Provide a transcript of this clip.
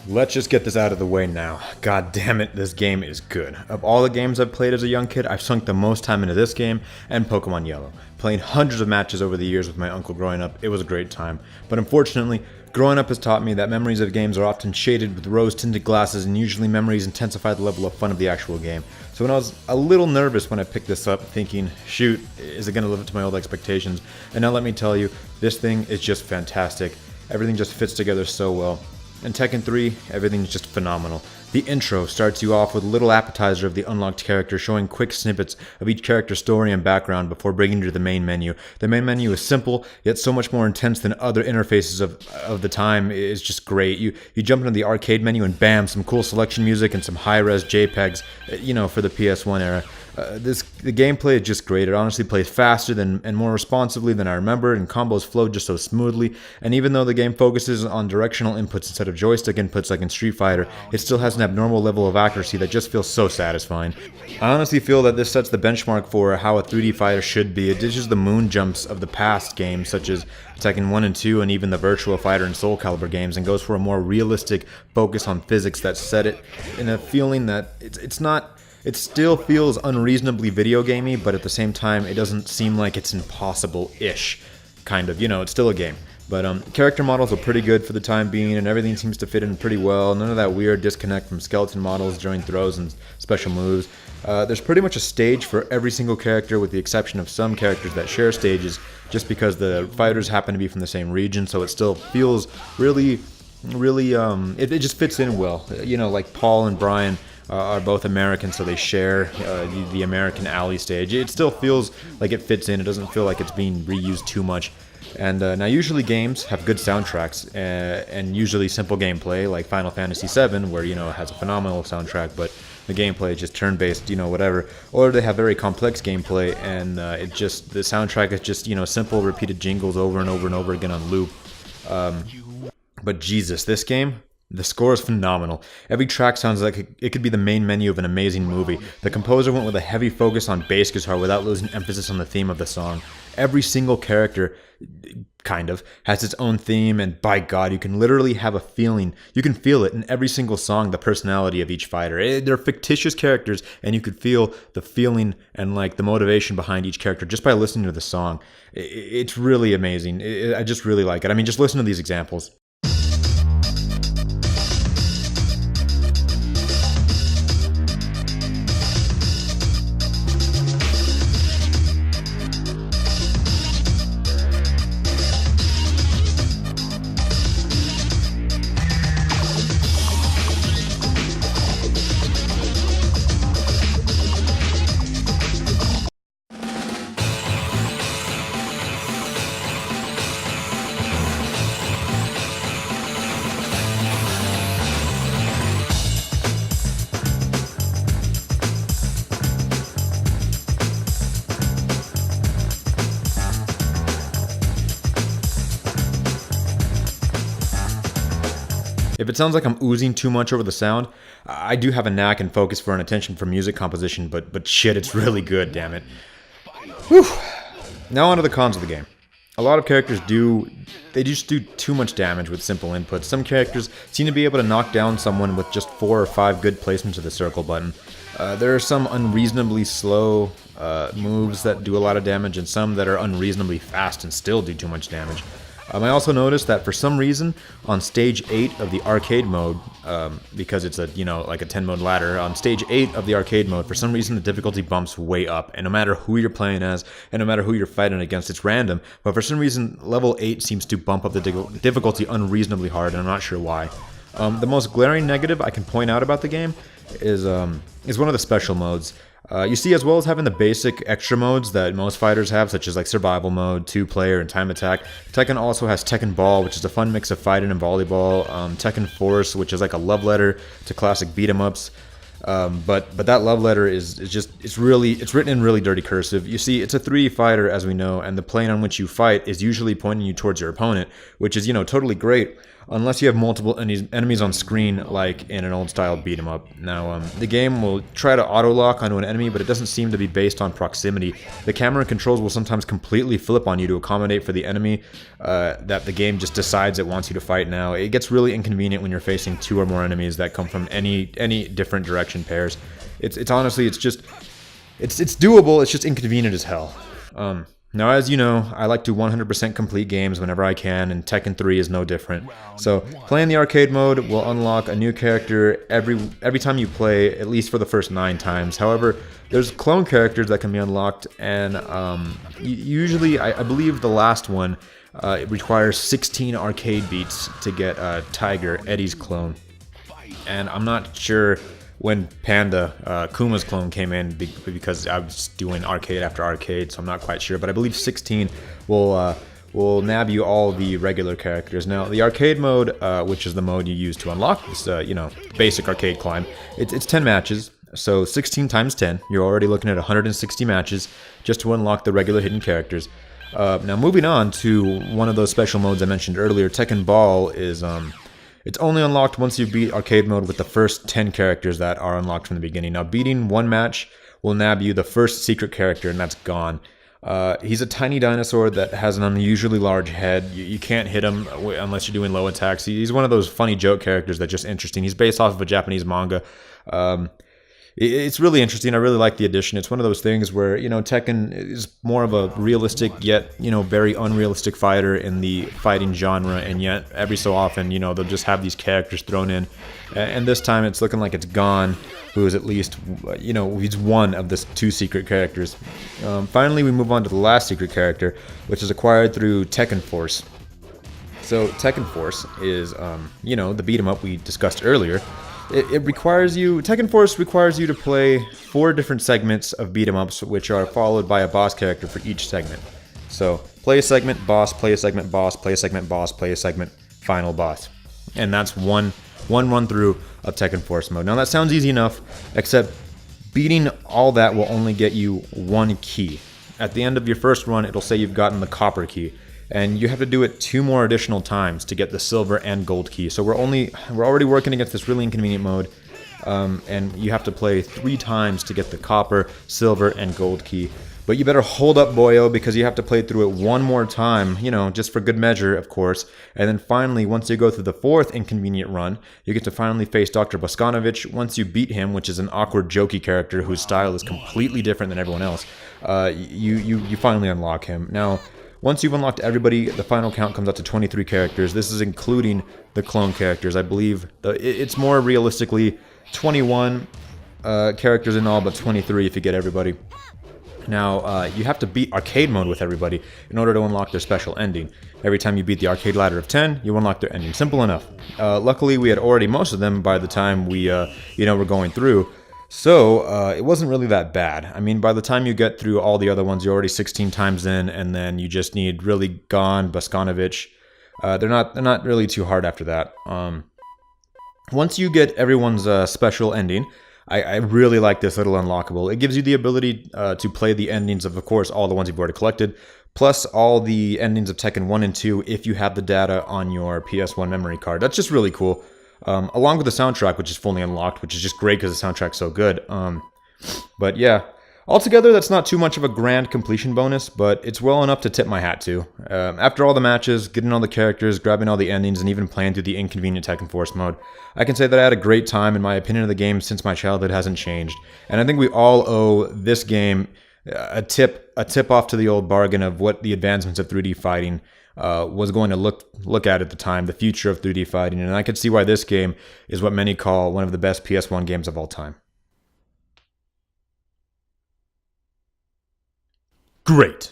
Let's just get this out of the way now. God damn it, this game is good. Of all the games I've played as a young kid, I've sunk the most time into this game and Pokemon Yellow. Playing hundreds of matches over the years with my uncle growing up, it was a great time. But unfortunately, growing up has taught me that memories of games are often shaded with rose-tinted glasses, and usually memories intensify the level of fun of the actual game. So when I was a little nervous when I picked this up, thinking, shoot, is it going to live up to my old expectations? And now let me tell you, this thing is just fantastic. Everything just fits together so well. In Tekken 3, everything's just phenomenal. The intro starts you off with a little appetizer of the unlocked character, showing quick snippets of each character's story and background before bringing you to the main menu. The main menu is simple, yet so much more intense than other interfaces of the time. It's just great. You jump into the arcade menu and bam, some cool selection music and some high-res JPEGs, for the PS1 era. The gameplay is just great. It honestly plays faster and more responsively than I remember, and combos flow just so smoothly. And even though the game focuses on directional inputs instead of joystick inputs like in Street Fighter, it still has an abnormal level of accuracy that just feels so satisfying. I honestly feel that this sets the benchmark for how a 3D fighter should be. It ditches the moon jumps of the past games such as Tekken 1 and 2 and even the Virtua Fighter and Soul Calibur games, and goes for a more realistic focus on physics that set it in a feeling that it still feels unreasonably video gamey, but at the same time, it doesn't seem like it's impossible-ish, kind of. It's still a game. But character models are pretty good for the time being, and everything seems to fit in pretty well. None of that weird disconnect from skeleton models during throws and special moves. There's pretty much a stage for every single character, with the exception of some characters that share stages, just because the fighters happen to be from the same region, so it still feels really, it just fits in well. Like Paul and Brian are both American, so they share the American alley stage. It still feels like it fits in. It doesn't feel like it's being reused too much. And now usually games have good soundtracks and usually simple gameplay, like Final Fantasy VII, where it has a phenomenal soundtrack, but the gameplay is just turn-based, whatever. Or they have very complex gameplay, and the soundtrack is just simple repeated jingles over and over and over again on loop. But Jesus, this game, the score is phenomenal. Every track sounds like it could be the main menu of an amazing movie. The composer went with a heavy focus on bass guitar without losing emphasis on the theme of the song. Every single character, kind of, has its own theme, and by God, you can literally have a feeling. You can feel it in every single song, the personality of each fighter. They're fictitious characters, and you could feel the feeling and the motivation behind each character just by listening to the song. It's really amazing. I just really like it. I mean, just listen to these examples. If it sounds like I'm oozing too much over the sound, I do have a knack and focus for an attention for music composition, but shit, it's really good, damn it. Whew. Now onto the cons of the game. A lot of characters just do too much damage with simple inputs. Some characters seem to be able to knock down someone with just 4 or 5 good placements of the circle button. There are some unreasonably slow moves that do a lot of damage, and some that are unreasonably fast and still do too much damage. I also noticed that for some reason, on stage 8 of the arcade mode, because it's a 10-mode ladder, on stage 8 of the arcade mode, for some reason the difficulty bumps way up, and no matter who you're playing as, and no matter who you're fighting against, it's random, but for some reason, level 8 seems to bump up the difficulty unreasonably hard, and I'm not sure why. The most glaring negative I can point out about the game is one of the special modes. You see, as well as having the basic extra modes that most fighters have, such as survival mode, 2-player, and time attack, Tekken also has Tekken Ball, which is a fun mix of fighting and volleyball, Tekken Force, which is like a love letter to classic beat-em-ups, But that love letter is just it's written in really dirty cursive. You see, it's a 3D fighter, as we know, and the plane on which you fight is usually pointing you towards your opponent, which is totally great, unless you have multiple enemies on screen, like in an old style beat 'em up. Now, the game will try to auto lock onto an enemy, but it doesn't seem to be based on proximity. The camera controls will sometimes completely flip on you to accommodate for the enemy that the game just decides it wants you to fight. Now, it gets really inconvenient when you're facing 2 or more enemies that come from any different direction pairs. It's honestly, it's doable. It's just inconvenient as hell. Now, as you know, I like to 100% complete games whenever I can, and Tekken 3 is no different. So, playing the arcade mode will unlock a new character every time you play, at least for the first 9 times. However, there's clone characters that can be unlocked, and usually, I believe the last one, it requires 16 arcade beats to get Tiger, Eddie's clone. And I'm not sure when Panda, Kuma's clone, came in, because I was doing arcade after arcade, so I'm not quite sure. But I believe 16 will nab you all the regular characters. Now, the arcade mode, which is the mode you use to unlock this, basic arcade climb, it's 10 matches. So 16 times 10, you're already looking at 160 matches just to unlock the regular hidden characters. Now, moving on to one of those special modes I mentioned earlier, Tekken Ball is it's only unlocked once you beat arcade mode with the first 10 characters that are unlocked from the beginning. Now, beating one match will nab you the first secret character, and that's Gon. He's a tiny dinosaur that has an unusually large head. You can't hit him unless you're doing low attacks. He's one of those funny joke characters that's just interesting. He's based off of a Japanese manga. It's really interesting. I really like the addition. It's one of those things where, Tekken is more of a realistic yet, very unrealistic fighter in the fighting genre, and yet every so often, they'll just have these characters thrown in. And this time it's looking like it's Gon, who is at least, he's one of the 2 secret characters. Finally, we move on to the last secret character, which is acquired through Tekken Force. So Tekken Force is, the beat 'em up we discussed earlier. Tekken Force requires you to play 4 different segments of beat 'em ups, which are followed by a boss character for each segment. So, play a segment, boss, play a segment, boss, play a segment, boss, play a segment, final boss. And that's one run through of Tekken Force mode. Now, that sounds easy enough, except beating all that will only get you 1 key. At the end of your first run, it'll say you've gotten the copper key, and you have to do it 2 more additional times to get the silver and gold key. So we're already working against this really inconvenient mode, and you have to play 3 times to get the copper, silver, and gold key. But you better hold up, boyo, because you have to play through it 1 more time, just for good measure, of course. And then finally, once you go through the 4th inconvenient run, you get to finally face Dr. Busgang Ovitch. Once you beat him, which is an awkward, jokey character whose style is completely different than everyone else, you finally unlock him. Now, once you've unlocked everybody, the final count comes out to 23 characters. This is including the clone characters. I believe it's more realistically 21 characters in all, but 23 if you get everybody. Now, you have to beat arcade mode with everybody in order to unlock their special ending. Every time you beat the arcade ladder of 10, you unlock their ending. Simple enough. Luckily, we had already most of them by the time we, were going through. So, it wasn't really that bad. I mean, by the time you get through all the other ones, you're already 16 times in, and then you just need really Gon, Busgang Ovitch. They're not really too hard after that. Once you get everyone's special ending, I really like this little unlockable. It gives you the ability to play the endings of course, all the ones you've already collected, plus all the endings of Tekken 1 and 2 if you have the data on your PS1 memory card. That's just really cool. Along with the soundtrack, which is fully unlocked, which is just great because the soundtrack's so good. But yeah, altogether, that's not too much of a grand completion bonus, but it's well enough to tip my hat to. After all the matches, getting all the characters, grabbing all the endings, and even playing through the inconvenient Tekken Force mode, I can say that I had a great time. In my opinion of the game, since my childhood hasn't changed. And I think we all owe this game a tip off to the old bargain of what the advancements of 3D fighting was going to look at the time, the future of 3D fighting, and I could see why this game is what many call one of the best PS1 games of all time. Great.